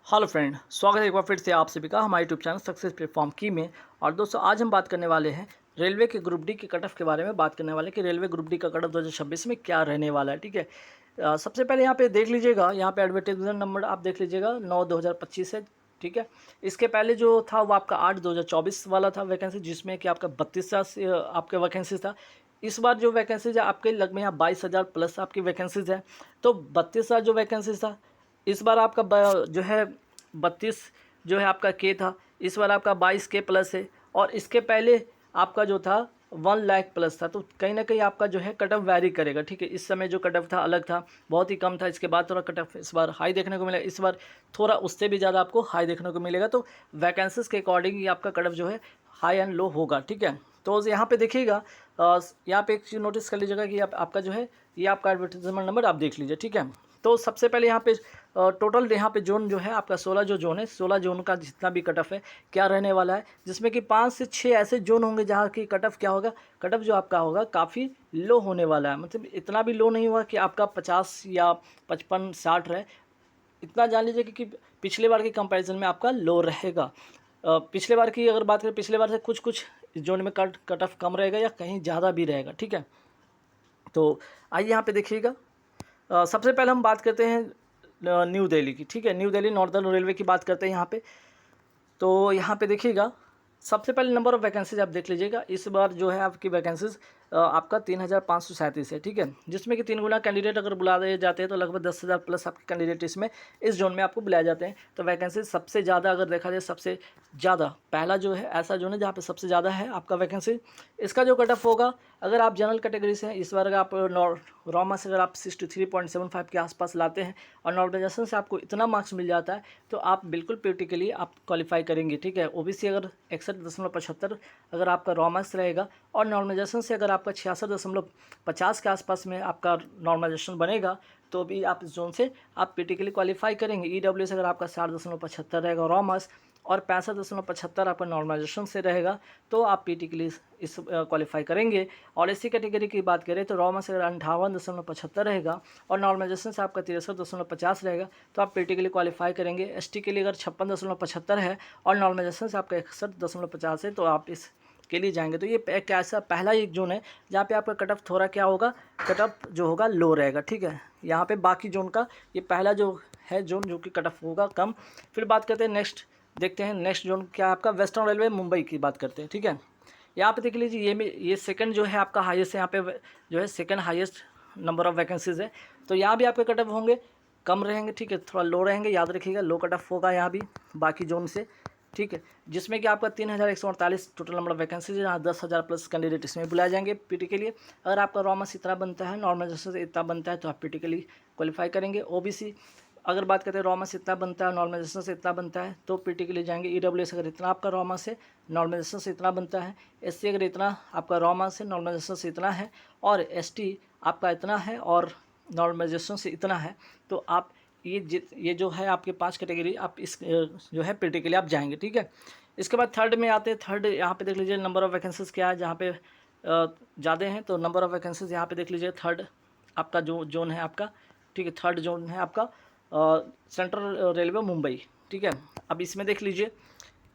Hello friend, स्वागत है एक बार फिर से आप सभी का हमारे यूट्यूब चैनल सक्सेस प्लेटफॉर्म की में। और दोस्तों, आज हम बात करने वाले हैं रेलवे के ग्रुप डी के कट ऑफ के बारे में। बात करने वाले कि रेलवे ग्रुप डी का कट ऑफ 2026 में क्या रहने वाला है। ठीक है, सबसे पहले यहाँ पे देख लीजिएगा, यहाँ पे एडवर्टाइजमेंट नंबर आप देख लीजिएगा 9/2025 है। ठीक है, इसके पहले जो था वो आपका 8/2024 वाला था वैकेंसी, जिसमें कि आपका 32 आपके वैकेंसी था। इस बार जो वैकेंसीज है आपके लगभग यहाँ 22,000 प्लस आपकी वैकेंसीज है। तो 32,000 जो वैकेंसीज था, इस बार आपका जो है 32 जो है आपका के था, इस बार आपका 22 के प्लस है। और इसके पहले आपका जो था 1 लाख प्लस था। तो कहीं ना कहीं आपका जो है कट ऑफ वैरी करेगा। ठीक है, इस समय जो कट ऑफ था अलग था, बहुत ही कम था। इसके बाद थोड़ा कट ऑफ इस बार हाई देखने को मिला, इस बार थोड़ा उससे भी ज़्यादा आपको हाई देखने को मिलेगा। तो वैकेंसीज के अकॉर्डिंग ही आपका कट ऑफ जो है हाई एंड लो होगा। ठीक है, तो यहाँ पे देखिएगा, यहाँ पे एक चीज़ नोटिस कर लीजिएगा कि आपका जो है ये आपका एडवर्टाइजमेंट नंबर आप देख लीजिए। ठीक है, तो सबसे पहले यहाँ पे टोटल यहाँ पे जोन जो है आपका 16 जो जोन है, 16 जोन का जितना भी कट ऑफ है क्या रहने वाला है, जिसमें कि 5 से 6 ऐसे जोन होंगे जहाँ की कट ऑफ क्या होगा, कट ऑफ जो आपका होगा काफ़ी लो होने वाला है। मतलब इतना भी लो नहीं हुआ कि आपका 50 या 55-60 रहे। इतना जान लीजिए कि पिछले बार के कंपैरिजन में आपका लो रहेगा। पिछले बार की अगर बात करें, पिछले बार से कुछ जोन में कट ऑफ कम रहेगा या कहीं ज़्यादा भी रहेगा। ठीक है, तो आइए यहाँ पे देखिएगा। सबसे पहले हम बात करते हैं न्यू दिल्ली की। ठीक है, न्यू दिल्ली नॉर्दर्न रेलवे की बात करते हैं यहाँ पे। तो यहाँ पे देखिएगा, सबसे पहले नंबर ऑफ़ वैकेंसीज आप देख लीजिएगा। इस बार जो है आपकी वैकेंसीज आपका 3,537 है। ठीक है, जिसमें कि 3 गुना कैंडिडेट अगर बुला दिए जाते हैं तो लगभग 10,000 प्लस आपके कैंडिडेट इसमें इस जोन में आपको बुलाए जाते हैं। तो वैकेंसी सबसे ज़्यादा अगर देखा जाए, सबसे ज़्यादा पहला जो है ऐसा जोन है जहाँ पे सबसे ज़्यादा है आपका वैकेंसी। इसका जो कट ऑफ होगा, अगर आप जनरल कैटेगरी से हैं, इस बार अगर आप रॉमा से अगर आप 63.75 के आसपास लाते हैं और नॉर्मलाइजेशन से आपको इतना मार्क्स मिल जाता है तो आप बिल्कुल पीटी के लिए आप क्वालिफाई करेंगे। ठीक है, ओबीसी अगर 61.75 अगर आपका रॉ मार्क्स रहेगा और नॉर्मलाइजेशन से अगर आपका 66.50 के आसपास में आपका नॉर्मलाइजेशन बनेगा तो भी आप इस जोन से आप पीटी के लिए क्वालिफाई करेंगे। ईडब्ल्यू से अगर आपका 60.75 रहेगा रॉ मार्क्स और 65.75 आपका नॉर्मलाइजेशन से रहेगा तो आप पीटी के लिए इस क्वालिफाई करेंगे। और एससी कैटेगरी की बात करें तो रॉ मार्क्स अगर 58.75 रहेगा और नॉर्मलाइजेशन से आपका 63.50 रहेगा तो आप पीटी के लिए क्वालिफाई करेंगे। एसटी के लिए अगर 56.75 है और नॉर्मलाइजेशन से आपका 61.50 है तो आप इस के लिए जाएंगे। तो ये एक ऐसा पहला एक जोन है जहाँ पे आपका कट ऑफ थोड़ा क्या होगा, कट ऑफ जो होगा लो रहेगा। ठीक है, यहाँ पे बाकी जोन का ये पहला जो है जोन जो कि कट ऑफ होगा कम। फिर बात करते हैं नेक्स्ट, देखते हैं नेक्स्ट जोन क्या है आपका वेस्टर्न रेलवे मुंबई की बात करते हैं। ठीक है, यहाँ पे देख लीजिए, ये सेकंड जो है आपका हाईएस्ट है, यहाँ पे जो है second highest number of vacancies है। तो यहाँ भी आपके कट ऑफ होंगे कम रहेंगे। ठीक है, थोड़ा लो रहेंगे, याद रखिएगा लो कट ऑफ होगा यहाँ भी बाकी जोन से। ठीक है, जिसमें कि आपका 3,148 टोटल नंबर ऑफ वैकेंसीज है, जहाँ 10,000 प्लस कैंडिडेट इसमें बुलाए जाएंगे पीटी के लिए। अगर आपका रॉमस इतना बनता है, नॉर्मलाइजेशन से इतना बनता है तो आप पीटी के लिए क्वालिफाई करेंगे। ओबीसी अगर बात करते हैं रॉमस इतना बनता है, नॉर्मलाइजेशन से इतना बनता है तो पीटी के लिए जाएंगे। ईडब्ल्यूएस अगर इतना आपका रॉमस है, नॉर्मलाइजेशन से इतना बनता है। एससी अगर इतना आपका रॉमस है, नॉर्मलाइजेशन से इतना है, और एसटी आपका इतना है और नॉर्मलाइजेशन से इतना है, तो आप ये जो है आपके 5 कैटेगरी आप इस जो है पीटी के लिए आप जाएंगे। ठीक है, इसके बाद थर्ड में आते हैं। थर्ड यहाँ पे देख लीजिए नंबर ऑफ़ वैकेंसीज क्या है, जहाँ पे ज़्यादा हैं तो नंबर ऑफ़ वैकेंसीज यहाँ पे देख लीजिए। थर्ड आपका जो जोन है आपका, ठीक है, थर्ड जोन है आपका सेंट्रल रेलवे मुंबई। ठीक है, अब इसमें देख लीजिए,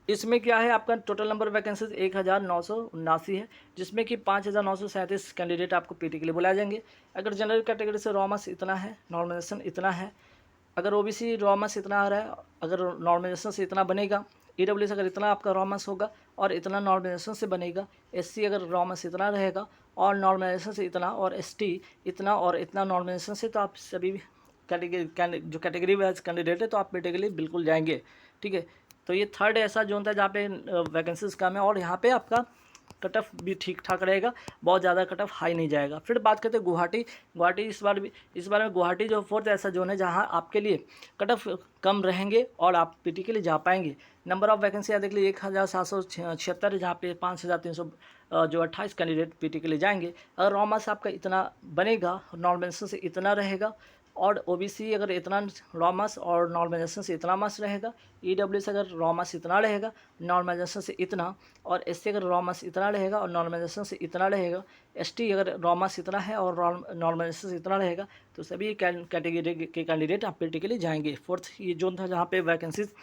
इसमें क्या है आपका टोटल नंबर वैकेंसीज 1,979 है, जिसमें कि 5,937 कैंडिडेट आपको पीटी के लिए बुलाए जाएंगे। अगर जनरल कैटेगरी से रॉमस इतना है, नॉर्मलाइजेशन इतना है, अगर ओबीसी रॉमस इतना आ रहा है, अगर नॉर्मलाइजेशन से इतना बनेगा, ईडब्ल्यूएस अगर इतना आपका रॉमस होगा और इतना नॉर्मलाइजेशन से बनेगा, एससी अगर रॉमस इतना रहेगा और नॉर्मलाइजेशन से इतना, और एसटी इतना और इतना नॉर्मलाइजेशन से, तो आप सभी कैटेगरी जो कैटेगरी वाइज कैंडिडेट है तो आप पीटी के लिए बिल्कुल जाएंगे। ठीक है, तो ये थर्ड ऐसा जोन था जहाँ पे वैकेंसीज कम है और यहाँ पे आपका कट ऑफ भी ठीक ठाक रहेगा, बहुत ज़्यादा कट ऑफ हाई नहीं जाएगा। फिर बात करते हैं गुवाहाटी इस बार में गुवाहाटी जो फोर्थ ऐसा जोन है जहाँ आपके लिए कट ऑफ कम रहेंगे और आप पीटी के लिए जा पाएंगे। नंबर ऑफ़ वैकेंसी देख लीजिए 1,776, जहाँ पे 5,300 जो 28 कैंडिडेट पीटी के लिए जाएंगे। अगर रॉमस आपका इतना बनेगा, नॉर्मलाइजेशन से इतना रहेगा, और ओबीसी अगर इतना रॉ मास और नॉर्मलाइजेशन से इतना मास रहेगा, ईडब्ल्यूएस अगर रॉ मास इतना रहेगा, नॉर्मलाइजेशन से इतना, और एससी अगर रॉ मास इतना रहेगा और नॉर्मलाइजेशन से इतना रहेगा, एसटी अगर रॉ मास इतना है और नॉर्मलाइजेशन से इतना रहेगा, तो सभी कैटेगरी के कैंडिडेट आप पीटी के लिए जाएंगे। फोर्थ ये जोन था जहाँ पे वैकेंसीज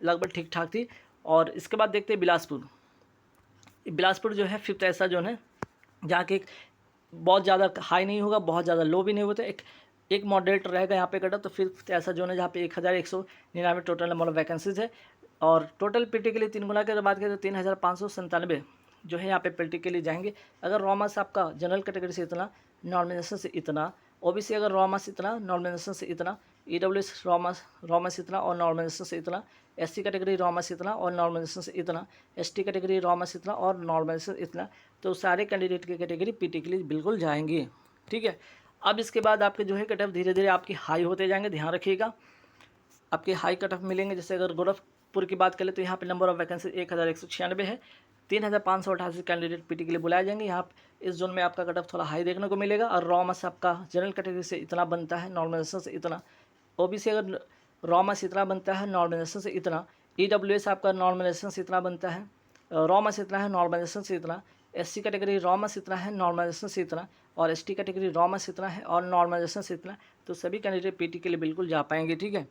लगभग ठीक ठाक थी। और इसके बाद देखते हैं बिलासपुर। बिलासपुर जो है फिफ्थ ऐसा जोन है जहाँ के बहुत ज़्यादा हाई नहीं होगा, बहुत ज़्यादा लो भी नहीं होता, एक मॉडरेट रहेगा यहाँ पे कटअप। तो फिर ऐसा जोन है जहाँ पे 1199 टोटल नंबर ऑफ वैकेंसीज है। और टोटल पीटी के लिए 3 गुना के बात करें तो 3597 जो है यहाँ पे पीटी के लिए जाएंगे। अगर रॉ मास आपका जनरल कैटेगरी से इतना, नॉर्मलाइजेशन से इतना, ओबीसी अगर रॉ मास इतना, नॉर्मलाइजेशन से इतना, ईडब्ल्यूएस रॉ मास इतना और नॉर्मलाइजेशन से इतना, एससी कैटेगरी रॉ मास इतना और नॉर्मलाइजेशन से इतना, एसटी कैटेगरी रॉ मास इतना और नॉर्मलाइजेशन इतना, तो सारे कैंडिडेट की कैटेगरी पीटी के लिए बिल्कुल जाएंगे। ठीक है। अब इसके बाद आपके जो है कट ऑफ धीरे धीरे आपकी हाई होते जाएंगे, ध्यान रखिएगा। आपके हाई कट ऑफ मिलेंगे। जैसे अगर गोरखपुर की बात करें तो यहाँ पे नंबर ऑफ वैकेंसी 1196 है, 3588 कैंडिडेट पीटी के लिए बुलाए जाएंगे। यहाँ इस जोन में आपका कट ऑफ थोड़ा हाई देखने को मिलेगा। और रॉ मास आपका जनरल कैटेगरी से इतना बनता है, नॉर्मलाइजेशन से इतना, ओबीसी अगर रॉ मास इतना बनता है, नॉर्मलाइजेशन से इतना, ईडब्ल्यूएस आपका नॉर्मलाइजेशन से इतना बनता है, रॉ मास इतना है, नॉर्मलाइजेशन से इतना, एससी कैटेगरी रॉ मास इतना है, नॉर्मलाइजेशन से इतना, और एसटी कैटेगरी रॉ मास इतना है और नॉर्मलाइजेशन से इतना, तो सभी कैंडिडेट पीटी के लिए बिल्कुल जा पाएंगे। ठीक है।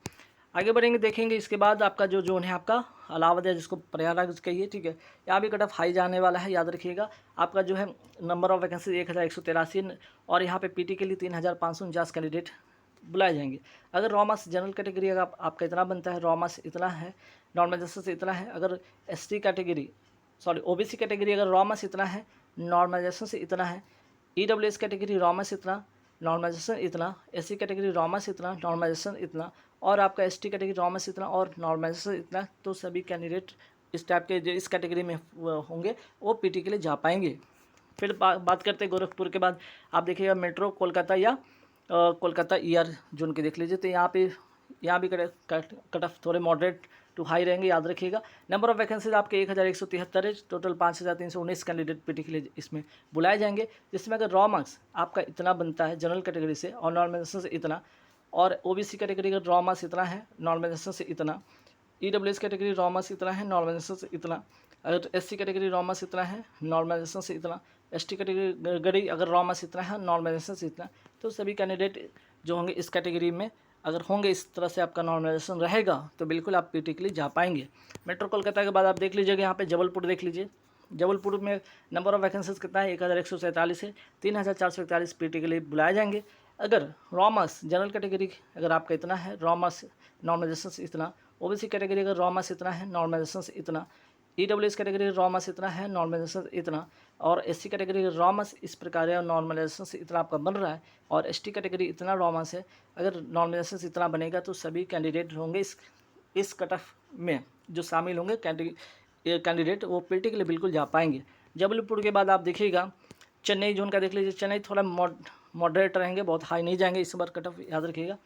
आगे बढ़ेंगे, देखेंगे इसके बाद आपका जो जोन है आपका इलाहाबाद है, जिसको प्रयागराज कहिए। ठीक है। यहाँ भी कट ऑफ हाई जाने वाला है, याद रखिएगा। आपका जो है नंबर ऑफ वैकेंसी 1183 और यहाँ पे पीटी के लिए 3549 कैंडिडेट बुलाए जाएंगे। अगर रॉ मास जनरल कैटेगरी अगर आपका इतना बनता है, रॉ मास इतना है, नॉर्मलाइजेशन से इतना है, अगर एसटी कैटेगरी ओबीसी कैटेगरी अगर रॉ मास इतना है, नॉर्मलाइजेशन से इतना है, ईडब्ल्यूएस कैटेगरी रॉ मास इतना, नॉर्मलाइजेशन इतना, एससी कैटेगरी रॉ मास इतना, नॉर्मलाइजेशन इतना, और आपका एसटी कैटेगरी रॉ मास इतना और नॉर्मलाइजेशन इतना, तो सभी कैंडिडेट इस टाइप के जो इस कैटेगरी में होंगे वो पीटी के लिए जा पाएंगे। फिर बात करते हैं गोरखपुर के बाद। आप देखिएगा मेट्रो कोलकाता या कोलकाता ईआर जोन के देख लीजिए। तो यहाँ भी कट ऑफ थोड़े मॉडरेट टू हाई रहेंगे, याद रखिएगा। नंबर ऑफ वैकेंसीज आपके 1173 है, टोटल 5319 कैंडिडेट पीटी के लिए इसमें बुलाए जाएंगे। जिसमें अगर रॉ मार्क्स आपका इतना बनता है जनरल कैटेगरी से और नॉर्मलाइजेशन से इतना, और ओबीसी कैटेगरी का रॉ मार्क्स इतना है, नॉर्मलाइजेशन से इतना, ईडब्ल्यूएस कैटेगरी रॉ मार्क्स इतना है, नॉर्मलाइजेशन से इतना, अगर एससी कैटेगरी रॉ मार्क्स इतना है, नॉर्मलाइजेशन से इतना, एसटी कैटेगरी अगर रॉ मार्क्स इतना है, नॉर्मलाइजेशन से इतना, तो सभी कैंडिडेट जो होंगे इस कैटेगरी में अगर होंगे, इस तरह से आपका नॉर्मलाइजेशन रहेगा, तो बिल्कुल आप पीटी के लिए जा पाएंगे। मेट्रो कोलकाता के बाद आप देख लीजिएगा यहाँ पे जबलपुर देख लीजिए। जबलपुर में नंबर ऑफ वैकेंसीज कितना है, 1147 है, 3441 पीटी के लिए बुलाए जाएंगे। अगर रॉ मार्क्स जनरल कैटेगरी अगर आपका इतना है, रॉ मार्क्स नॉर्मलाइजेशन से इतना, ओबीसी कैटेगरी अगर रॉ मार्क्स इतना है, नॉर्मलाइजेशन से इतना, ईडब्ल्यूएस कैटेगरी रॉ मार्क्स इतना है, नॉर्मलाइजेशन से इतना, और एससी कैटेगरी रॉ मार्क्स इस प्रकार है और नॉर्मलाइजेशन से इतना आपका बन रहा है, और एसटी कैटेगरी इतना रॉ मार्क्स है, अगर नॉर्मलाइजेशन से इतना बनेगा, तो सभी कैंडिडेट होंगे इस कट ऑफ में जो शामिल होंगे कैंडिडेट वो पीटी के लिए बिल्कुल जा पाएंगे। जबलपुर के बाद आप देखिएगा चेन्नई जोन का देख लीजिए। चेन्नई थोड़ा मॉडरेट रहेंगे, बहुत हाई नहीं जाएंगे इस बार कट ऑफ, याद रखिएगा,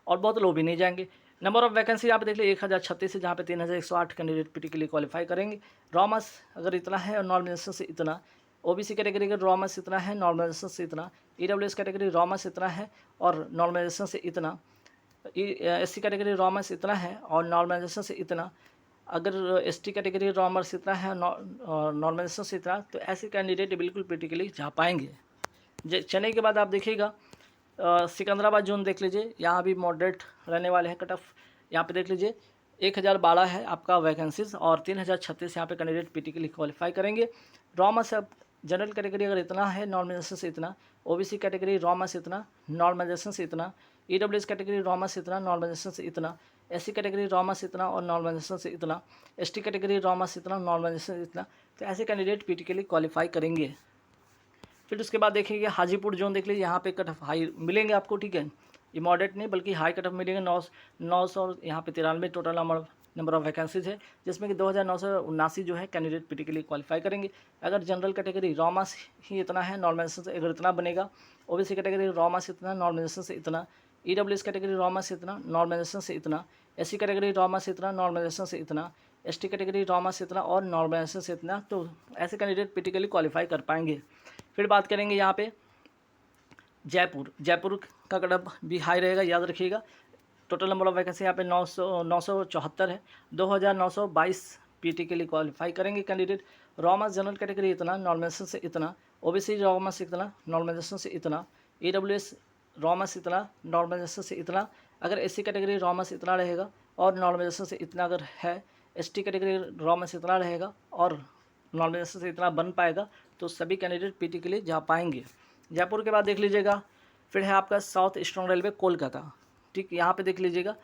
और बहुत लो भी नहीं जाएंगे। नंबर ऑफ वैकेंसी यहाँ पे देख लीजिए 1036 है, जहाँ पे 3108 कैंडिडेट पीटी के लिए क्वालिफाई करेंगे। रॉ मार्क्स अगर इतना है और नॉर्मलाइजेशन से इतना, ओबीसी कैटेगरी का रॉ मार्क्स इतना है, नॉर्मलाइजेशन से इतना, ईडब्ल्यूएस कैटेगरी रॉ मार्क्स इतना है और नॉर्मलाइजेशन से इतना, एससी कैटेगरी रॉ मार्क्स इतना है और नॉर्मलाइजेशन से इतना, अगर एसटी कैटेगरी रॉ मार्क्स इतना है और नॉर्मलाइजेशन से इतना, तो ऐसे कैंडिडेट बिल्कुल पीटी के लिए जा पाएंगे। चेन्नई के बाद आप देखिएगा सिकंदराबाद जोन देख लीजिए। यहाँ भी मॉडरेट रहने वाले हैं कट ऑफ। यहाँ पे देख लीजिए 1012 है आपका वैकेंसीज और 3036 यहाँ पे कैंडिडेट पीटी के लिए क्वालिफाई करेंगे। रॉ मार्क्स जनरल कैटेगरी अगर इतना है, नॉर्मलाइजेशन से इतना, ओबीसी कैटेगरी रॉ मार्क्स इतना, नॉर्मलाइजेशन से इतना, ईडब्ल्यूएस कैटेगरी रॉ मार्क्स इतना, नॉर्मलाइजेशन से इतना, एससी कैटेगरी रॉ मार्क्स इतना और नॉर्मलाइजेशन से इतना, एसटी कैटेगरी रॉ मार्क्स इतना, नॉर्मलाइजेशन से इतना, तो ऐसे कैंडिडेट पीटी के लिए क्वालिफाई करेंगे। फिर उसके बाद देखेंगे हाजीपुर जोन देख लीजिए। यहाँ पे कट ऑफ हाई मिलेंगे आपको। ठीक है। ये मॉडरेट नहीं बल्कि हाई कट ऑफ मिलेंगे। 900 यहाँ पे 93 टोटल नंबर ऑफ वैकेंसीज है, जिसमें कि 2979 जो है कैंडिडेट पीटी के लिए क्वालिफाई करेंगे। अगर जनरल कैटेगरी रॉ मार्क्स ही इतना है, नॉर्मलाइजेशन से अगर इतना बनेगा, ओबीसी कैटेगरी रॉ मार्क्स इतना, नॉर्मलाइजेशन से इतना, ईडब्ल्यूएस कैटेगरी रॉ मार्क्स इतना, नॉर्मलाइजेशन से इतना, एससी कैटेगरी रॉ मार्क्स इतना, नॉर्मलाइजेशन से इतना, एसटी कैटेगरी रॉ मार्क्स इतना और नॉर्मलाइजेशन से इतना, तो ऐसे कैंडिडेट पीटी के लिए क्वालिफाई कर पाएंगे। फिर बात करेंगे यहाँ पे जयपुर का कट ऑफ भी हाई रहेगा, याद रखिएगा। टोटल नंबर ऑफ वैकेंसी यहाँ पे 974 है। 2922 पीटी के लिए क्वालिफाई करेंगे कैंडिडेट। रॉमर्स जनरल कैटेगरी इतना, नॉर्मलाइजेशन से इतना, ओबीसी रॉमर्स इतना, नॉर्मलाइजेशन से इतना, ईडब्ल्यूएस रॉमर्स इतना, नॉर्मलाइजेशन से इतना। अगर एससी कैटेगरी रॉमर्स इतना रहेगा और नॉर्मलाइजेशन से इतना अगर है, एसटी कैटेगरी रॉमर्स इतना रहेगा और नॉर्मलाइजेशन से इतना बन पाएगा, तो सभी कैंडिडेट पीटी के लिए जा पाएंगे। जयपुर के बाद देख लीजिएगा, फिर है आपका साउथ ईस्टर्न रेलवे कोलकाता। ठीक, यहाँ पे देख लीजिएगा,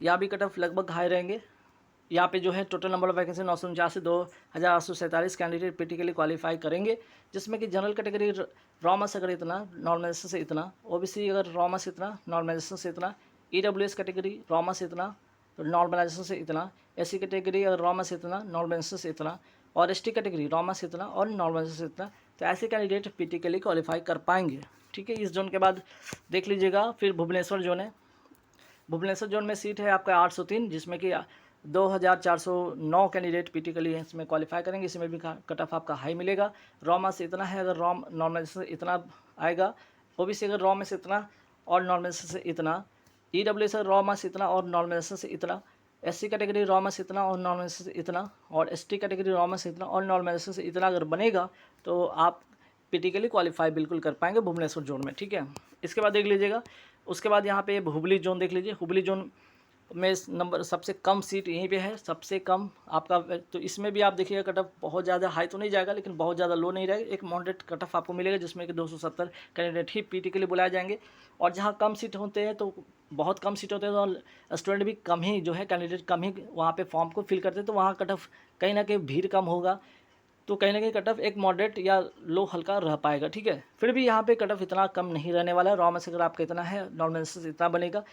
यहाँ भी कट ऑफ लगभग हाई रहेंगे। यहाँ पे जो है total number of vacancy 949 2847 candidate PT के लिए क्वालिफाई करेंगे, जिसमें कि जनरल कैटेगरी रॉमर्स अगर इतना, नॉर्मलाइजेशन से इतना, ओबीसी अगर रॉमर्स इतना, नॉर्मलाइजेशन से इतना, ईडब्ल्यूएस कैटेगरी रॉमर्स इतना, तो नॉर्मलाइजेशन से इतना, एससी कैटेगरी अगर रॉमर्स इतना, नॉर्मलाइजेशन से इतना, और एसटी कैटेगरी रॉमर्स इतना और नॉर्मलाइजेशन से इतना, तो ऐसे कैंडिडेट पीटी के लिए क्वालिफाई कर पाएंगे। ठीक है, इस जोन के बाद देख लीजिएगा, फिर भुवनेश्वर जोन है। भुवनेश्वर जोन में सीट है आपका 803, जिसमें कि 2409 कैंडिडेट पीटी के लिए इसमें क्वालिफाई करेंगे। इसमें भी कट ऑफ आपका हाई मिलेगा। रॉमा से इतना है, अगर रॉम नॉर्मलाइजेशन से इतना आएगा, ओबीसी अगर रॉम से इतना और नॉर्मलाइजेशन से इतना, ईडब्ल्यूएस अगर रॉमा से इतना और नॉर्मलाइजेशन से इतना, एससी कैटेगरी रॉमा से इतना और नॉर्मलाइजेशन से इतना, और एसटी कैटेगरी रॉमा से इतना और नॉर्मलाइजेशन से इतना अगर बनेगा, तो आप पीटी के लिए क्वालिफाई बिल्कुल कर पाएंगे भुवनेश्वर जोन में। ठीक है, इसके बाद देख लीजिएगा, उसके बाद यहाँ पे हुबली जोन देख लीजिए। हुबली जोन में नंबर सबसे कम सीट यहीं पे है, सबसे कम आपका। तो इसमें भी आप देखिएगा कट ऑफ बहुत ज़्यादा हाई तो नहीं जाएगा, लेकिन बहुत ज़्यादा लो नहीं रहेगा। एक मॉडरेट कट ऑफ आपको मिलेगा, जिसमें कि 270 कैंडिडेट ही पीटी के लिए बुलाए जाएंगे। और जहाँ कम सीट होते हैं, तो बहुत कम सीट होते हैं, तो स्टूडेंट भी कम ही जो है, कैंडिडेट कम ही वहाँ पे फॉर्म को फिल करते हैं, तो वहाँ कट ऑफ कहीं ना कहीं भीड़ कम होगा, तो कहीं ना कहीं कट ऑफ एक मॉडरेट या लो हल्का रह पाएगा। ठीक है, फिर भी यहाँ पे कट ऑफ इतना कम नहीं रहने वाला है। रॉमर्स अगर आपका इतना है, नॉर्मलाइजेशन से इतना बनेगा।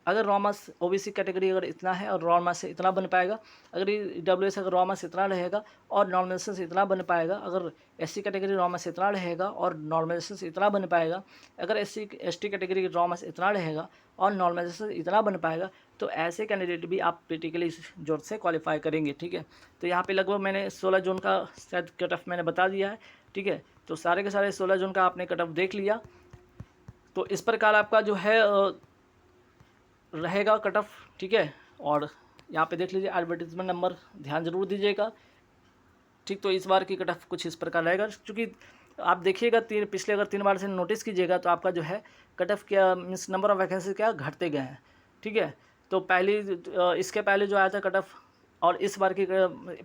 अगर रॉमर्स ओबीसी कैटेगरी अगर इतना है और रॉमर्स से इतना बन पाएगा, अगर ईडब्ल्यूएस अगर रॉमर्स इतना रहेगा और नॉर्मलाइजेशन से इतना बन पाएगा, अगर एससी कैटेगरी रॉमर्स इतना रहेगा और नॉर्मलाइजेशन से इतना बन पाएगा, अगर एसटी कैटेगरी रॉमर्स इतना रहेगा और नॉर्मलाइजेशन से इतना बन पाएगा, तो ऐसे कैंडिडेट भी आप पीटी के लिए इस जोन से क्वालिफाई करेंगे। ठीक है, तो यहाँ पे लगभग मैंने 16 जोन का शायद कट ऑफ मैंने बता दिया है। ठीक है, तो सारे के सारे 16 जोन का आपने कट ऑफ देख लिया। तो इस प्रकार आपका जो है रहेगा कट ऑफ। ठीक है, और यहाँ पे देख लीजिए एडवर्टीजमेंट नंबर ध्यान जरूर दीजिएगा। ठीक, तो इस बार की कट ऑफ कुछ इस प्रकार रहेगा, क्योंकि आप देखिएगा पिछले अगर 3 बार से नोटिस कीजिएगा, तो आपका जो है कट ऑफ क्या मीन्स नंबर ऑफ वैकेंसी क्या घटते गए हैं। ठीक है, तो इसके पहले जो आया था कट ऑफ और इस बार की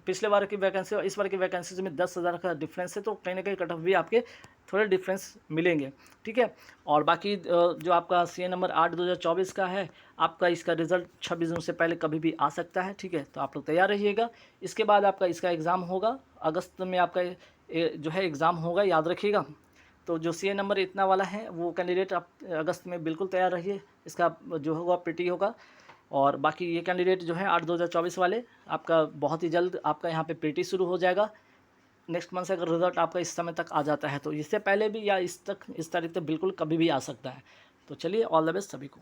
पिछले बार की वैकेंसी और इस बार की वैकेंसी में 10,000 का डिफरेंस है, तो कहीं ना कहीं कट ऑफ भी आपके थोड़े डिफरेंस मिलेंगे। ठीक है, और बाकी जो आपका CA नंबर 8 2024 का है, आपका इसका रिजल्ट 26 जून से पहले कभी भी आ सकता है। ठीक है, तो आप लोग तैयार रहिएगा। इसके बाद आपका इसका एग्ज़ाम होगा अगस्त में, आपका जो है एग्ज़ाम होगा, याद रखिएगा। तो जो CA नंबर इतना वाला है, वो कैंडिडेट आप अगस्त में बिल्कुल तैयार रहिए, इसका जो होगा पीटी होगा। और बाकी ये कैंडिडेट जो है 8 2024 वाले, आपका बहुत ही जल्द आपका यहाँ पे पीटी शुरू हो जाएगा। नेक्स्ट मंथ से अगर रिजल्ट आपका इस समय तक आ जाता है, तो इससे पहले भी या इस तारीख तक बिल्कुल कभी भी आ सकता है। तो चलिए, ऑल द बेस्ट सभी को।